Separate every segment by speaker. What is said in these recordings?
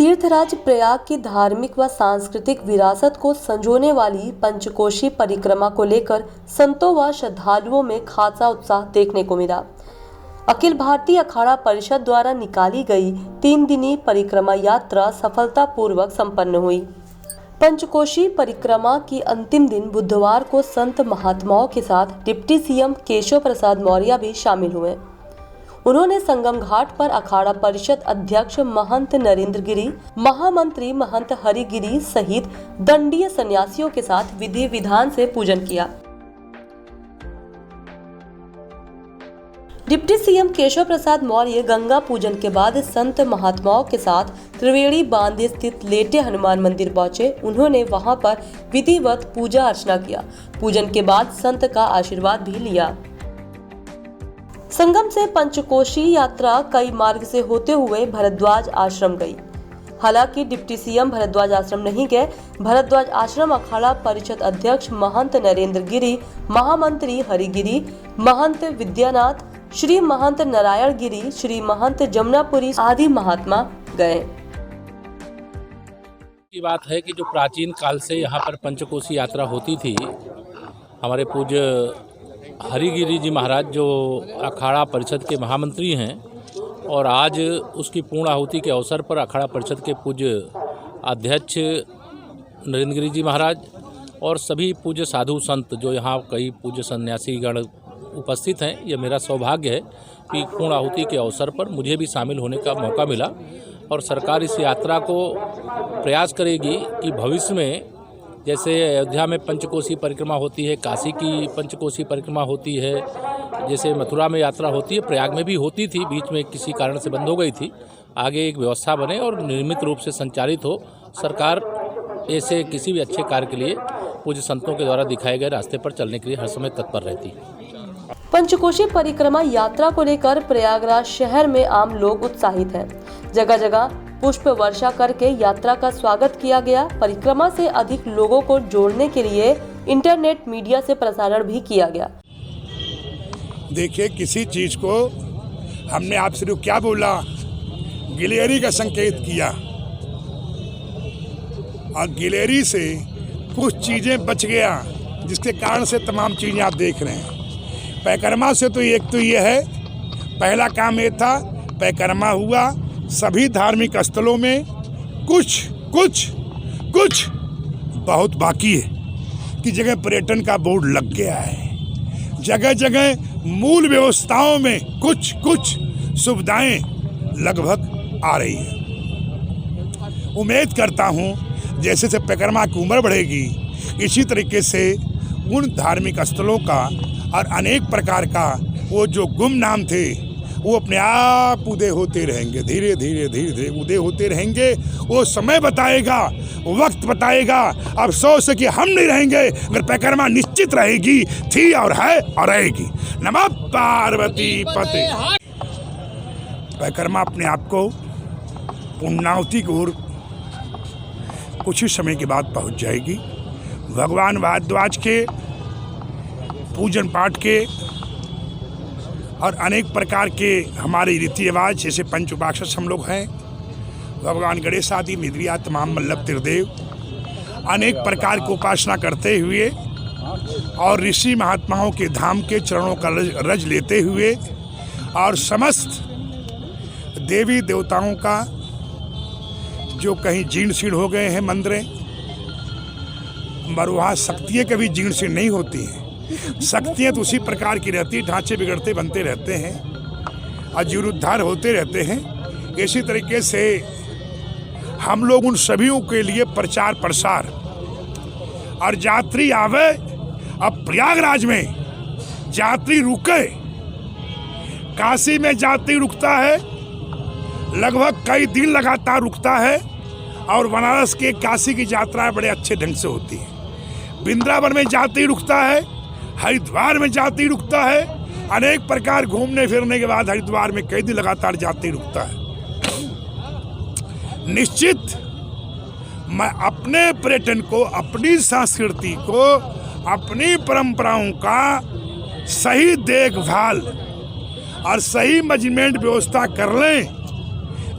Speaker 1: तीर्थराज प्रयाग की धार्मिक व सांस्कृतिक विरासत को संजोने वाली पंचकोशी परिक्रमा को लेकर संतों व श्रद्धालुओं में खासा उत्साह देखने को मिला। अखिल भारतीय अखाड़ा परिषद द्वारा निकाली गई 3 दिनी परिक्रमा यात्रा सफलतापूर्वक संपन्न हुई। पंचकोशी परिक्रमा की अंतिम दिन बुधवार को संत महात्माओं के साथ डिप्टी सीएम केशव प्रसाद मौर्य भी शामिल हुए। उन्होंने संगम घाट पर अखाड़ा परिषद अध्यक्ष महंत नरेंद्र गिरी, महामंत्री महंत हरिगिरी सहित दंडीय सन्यासियों के साथ विधि विधान से पूजन किया। डिप्टी सीएम केशव प्रसाद मौर्य गंगा पूजन के बाद संत महात्माओं के साथ त्रिवेणी बांध स्थित लेटे हनुमान मंदिर पहुंचे। उन्होंने वहां पर विधिवत पूजा अर्चना किया। पूजन के बाद संत का आशीर्वाद भी लिया। संगम से पंचकोशी यात्रा कई मार्ग से होते हुए भरद्वाज आश्रम गई। हालांकि डिप्टी सीएम भरद्वाज आश्रम नहीं गए। भरद्वाज आश्रम अखाड़ा परिषद अध्यक्ष महंत नरेंद्र गिरी, महामंत्री हरिगिरी, महंत विद्यानाथ, श्री महंत नारायण गिरी, श्री महंत जमुनापुरी आदि महात्मा गए।
Speaker 2: की बात है कि जो प्राचीन काल से यहाँ पर पंचकोशी यात्रा होती थी, हमारे पूज्य हरिगिरी जी महाराज जो अखाड़ा परिषद के महामंत्री हैं और आज उसकी पूर्ण आहुति के अवसर पर अखाड़ा परिषद के पूज्य अध्यक्ष नरेंद्र गिरी जी महाराज और सभी पूज्य साधु संत जो यहाँ कई पूज्य सन्यासीगण उपस्थित हैं, यह मेरा सौभाग्य है कि पूर्ण आहुति के अवसर पर मुझे भी शामिल होने का मौका मिला। और सरकार इस यात्रा को प्रयास करेगी कि भविष्य में जैसे अयोध्या में पंचकोशी परिक्रमा होती है, काशी की पंचकोशी परिक्रमा होती है, जैसे मथुरा में यात्रा होती है, प्रयाग में भी होती थी, बीच में किसी कारण से बंद हो गई थी। आगे एक व्यवस्था बने और नियमित रूप से संचालित हो। सरकार ऐसे किसी भी अच्छे कार्य के लिए पूज्य संतों के द्वारा दिखाए गए रास्ते पर चलने के लिए हर समय तत्पर रहती है।
Speaker 1: पंचकोशी परिक्रमा यात्रा को लेकर प्रयागराज शहर में आम लोग उत्साहित हैं। जगह जगह पुष्प वर्षा करके यात्रा का स्वागत किया गया। परिक्रमा से अधिक लोगों को जोड़ने के लिए इंटरनेट मीडिया से प्रसारण भी किया गया।
Speaker 3: देखिए, किसी चीज को हमने आप सिर्फ क्या बोला, गिलेरी का संकेत किया और गिलेरी से कुछ चीजें बच गया, जिसके कारण से तमाम चीजें आप देख रहे हैं। परिक्रमा से तो एक तो ये है, पहला काम ये था, परिक्रमा हुआ, सभी धार्मिक स्थलों में कुछ बहुत बाकी है कि जगह पर्यटन का बोर्ड लग गया है। जगह जगह मूल व्यवस्थाओं में कुछ सुविधाएं लगभग आ रही है। उम्मीद करता हूं जैसे से परिक्रमा की उम्र बढ़ेगी, इसी तरीके से उन धार्मिक स्थलों का और अनेक प्रकार का वो जो गुमनाम थे वो अपने आप उदय होते रहेंगे, धीरे धीरे उदय होते रहेंगे। वो समय बताएगा, वक्त बताएगा। अफसोस है कि हम नहीं रहेंगे, अगर परिक्रमा निश्चित रहेगी, थी और है और रहेगी। नमः पार्वती पते। परिक्रमा अपने आप को पूर्णाहुति की ओर कुछ ही समय के बाद पहुंच जाएगी। भगवान भारद्वाज के पूजन पाठ के और अनेक प्रकार के हमारे रीति रिवाज, जैसे पंच उपासक हम लोग हैं, भगवान गणेश आदि मिद्रिया तमाम मल्लभ त्रिदेव अनेक प्रकार की उपासना करते हुए और ऋषि महात्माओं के धाम के चरणों का रज लेते हुए और समस्त देवी देवताओं का जो कहीं जीर्ण शीर्ण हो गए हैं मंदिरें, मरुआ शक्तियाँ कभी जीर्ण शीर्ण नहीं होती हैं। शक्तियाँ तो उसी प्रकार की रहती है, ढांचे बिगड़ते बनते रहते हैं और जीर्णोद्धार होते रहते हैं। इसी तरीके से हम लोग उन सभी के लिए प्रचार प्रसार और यात्री आवे। अब प्रयागराज में यात्री रुके, काशी में यात्री रुकता है, लगभग कई दिन लगातार रुकता है और बनारस के काशी की यात्रा बड़े अच्छे ढंग से होती है। वृंदावन में यात्री रुकता है, हरिद्वार में यात्री रुकता है। अनेक प्रकार घूमने फिरने के बाद हरिद्वार में कई दिन लगातार यात्री रुकता है। निश्चित मैं अपने पर्यटन को, अपनी संस्कृति को, अपनी परंपराओं का सही देखभाल और सही मैनेजमेंट व्यवस्था कर लें,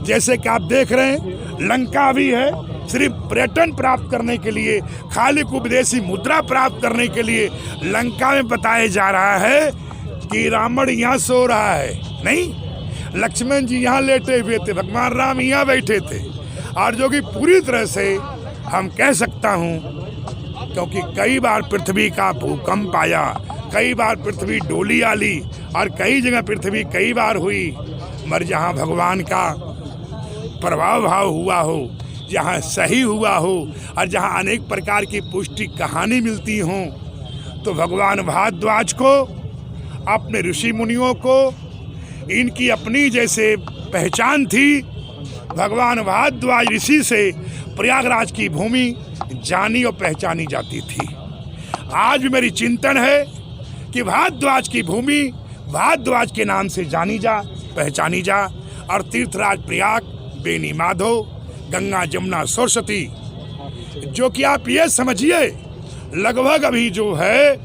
Speaker 3: जैसे कि आप देख रहे हैं लंका भी है, सिर्फ पर्यटन प्राप्त करने के लिए, खाली को विदेशी मुद्रा प्राप्त करने के लिए लंका में बताया जा रहा है कि रावण यहाँ सो रहा है। नहीं, लक्ष्मण जी यहाँ लेटे हुए थे, भगवान राम यहाँ बैठे थे। और जो कि पूरी तरह से हम कह सकता हूँ, क्योंकि कई बार पृथ्वी का भूकंप आया, कई बार पृथ्वी डोली आली और कई जगह पृथ्वी कई बार हुई, मगर जहाँ भगवान का प्रभाव भाव हुआ हो, जहाँ सही हुआ हो और जहाँ अनेक प्रकार की पुष्टि कहानी मिलती हों, तो भगवान भारद्वाज को, अपने ऋषि मुनियों को, इनकी अपनी जैसे पहचान थी। भगवान भारद्वाज ऋषि से प्रयागराज की भूमि जानी और पहचानी जाती थी। आज भी मेरी चिंतन है कि भारद्वाज की भूमि भारद्वाज के नाम से जानी जा, पहचानी जा। और तीर्थराज प्रयाग, बेनी माधव, गंगा जमुना सरस्वती, जो कि आप ये समझिए लगभग अभी जो है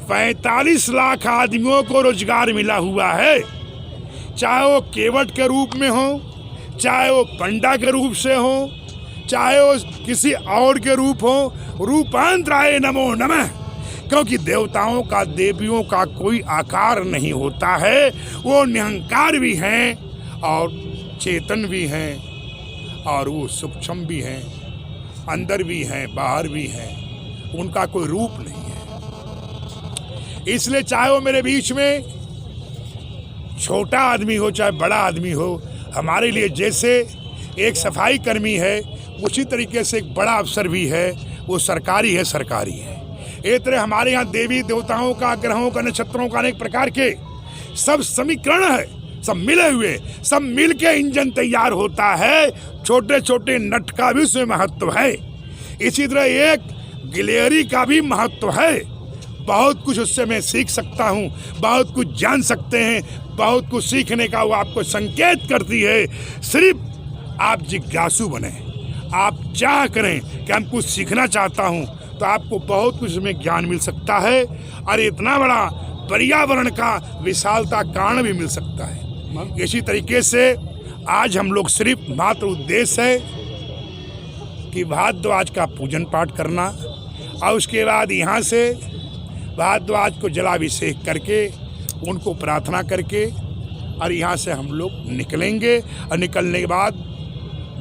Speaker 3: 45 लाख आदमियों को रोजगार मिला हुआ है, चाहे वो केवट के रूप में हो, चाहे वो पंडा के रूप से हो, चाहे वो किसी और के रूप हो। रूपांतराय नमो नमः, क्योंकि देवताओं का, देवियों का कोई आकार नहीं होता है। वो निरंकार भी हैं और चेतन भी हैं और वो सूक्ष्म भी हैं, अंदर भी हैं, बाहर भी हैं। उनका कोई रूप नहीं है। इसलिए चाहे वो मेरे बीच में छोटा आदमी हो चाहे बड़ा आदमी हो, हमारे लिए जैसे एक सफाई कर्मी है, उसी तरीके से एक बड़ा अफसर भी है, वो सरकारी है, सरकारी है। एक तरह हमारे यहाँ देवी देवताओं का, ग्रहों का, नक्षत्रों का अनेक प्रकार के सब समीकरण है, सब मिले हुए, सब मिल के इंजन तैयार होता है। छोटे छोटे नट का भी उसमें महत्व है। इसी तरह एक गिलहरी का भी महत्व है। बहुत कुछ उससे मैं सीख सकता हूँ, बहुत कुछ जान सकते हैं, बहुत कुछ सीखने का वो आपको संकेत करती है। सिर्फ आप जिज्ञासु बने, आप चाह करें कि हम कुछ सीखना चाहता हूँ, तो आपको बहुत कुछ में ज्ञान मिल सकता है और इतना बड़ा पर्यावरण का विशालता कारण भी मिल सकता है। इसी तरीके से आज हम लोग सिर्फ मात्र उद्देश्य है कि भारद्वाज का पूजन पाठ करना और उसके बाद यहाँ से भारद्वाज को जलाभिषेक करके, उनको प्रार्थना करके और यहाँ से हम लोग निकलेंगे। और निकलने के बाद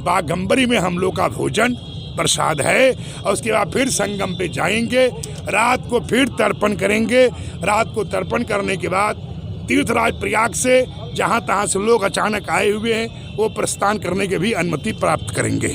Speaker 3: बाघंबरी में हम लोग का भोजन प्रसाद है और उसके बाद फिर संगम पे जाएंगे। रात को फिर तर्पण करेंगे। रात को तर्पण करने के बाद तीर्थराज प्रयाग से जहाँ तहाँ से लोग अचानक आए हुए हैं, वो प्रस्थान करने की भी अनुमति प्राप्त करेंगे।